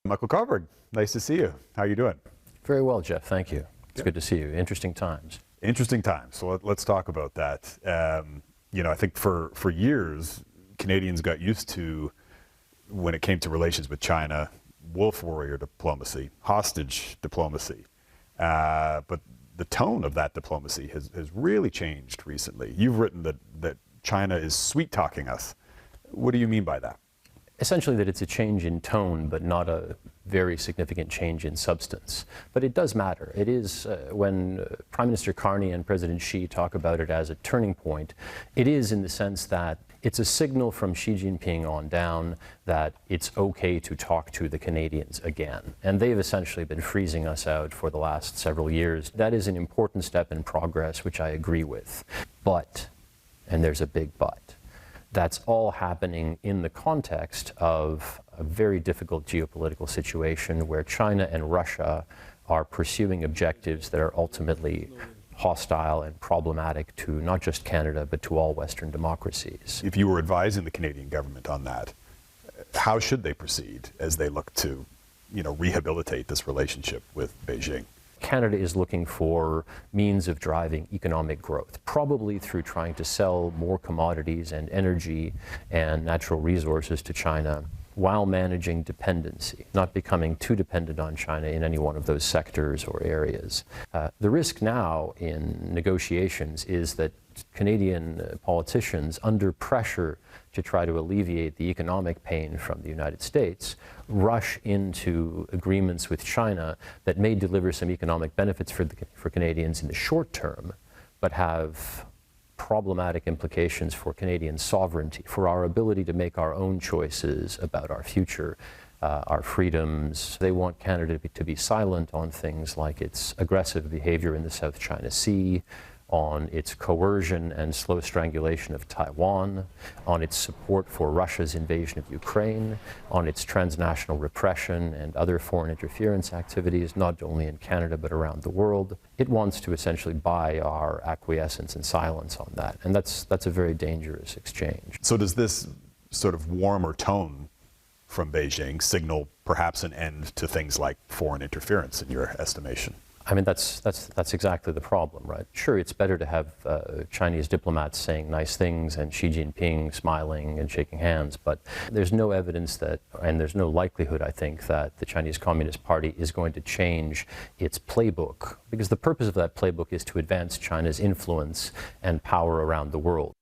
Michael Kovrig, nice to see you. How are you doing? Very well, Jeff. Thank you. It's good to see you. Interesting times. Interesting times. So let's talk about that. I think for years, Canadians got used to, when it came to relations with China, wolf warrior diplomacy, hostage diplomacy. But the tone of that diplomacy has really changed recently. You've written that China is sweet-talking us. What do you mean by that? Essentially that it's a change in tone, but not a very significant change in substance. But it does matter. It is, when Prime Minister Carney and President Xi talk about it as a turning point, it is in the sense that it's a signal from Xi Jinping on down that it's okay to talk to the Canadians again. And they've essentially been freezing us out for the last several years. That is an important step in progress, which I agree with. But, and there's a big but, that's all happening in the context of a very difficult geopolitical situation where China and Russia are pursuing objectives that are ultimately hostile and problematic to not just Canada, but to all Western democracies. If you were advising the Canadian government on that, how should they proceed as they look to, rehabilitate this relationship with Beijing? Canada is looking for means of driving economic growth, probably through trying to sell more commodities and energy and natural resources to China while managing dependency, not becoming too dependent on China in any one of those sectors or areas. The risk now in negotiations is that Canadian politicians, under pressure to try to alleviate the economic pain from the United States, rush into agreements with China that may deliver some economic benefits for Canadians in the short term, but have problematic implications for Canadian sovereignty, for our ability to make our own choices about our future, our freedoms. They want Canada to be silent on things like its aggressive behavior in the South China Sea, on its coercion and slow strangulation of Taiwan, on its support for Russia's invasion of Ukraine, on its transnational repression and other foreign interference activities, not only in Canada but around the world. It wants to essentially buy our acquiescence and silence on that, and that's a very dangerous exchange. So does this sort of warmer tone from Beijing signal perhaps an end to things like foreign interference, in your estimation? I mean, that's exactly the problem, right? Sure, it's better to have Chinese diplomats saying nice things and Xi Jinping smiling and shaking hands, but there's no evidence that, and there's no likelihood, I think, that the Chinese Communist Party is going to change its playbook, because the purpose of that playbook is to advance China's influence and power around the world.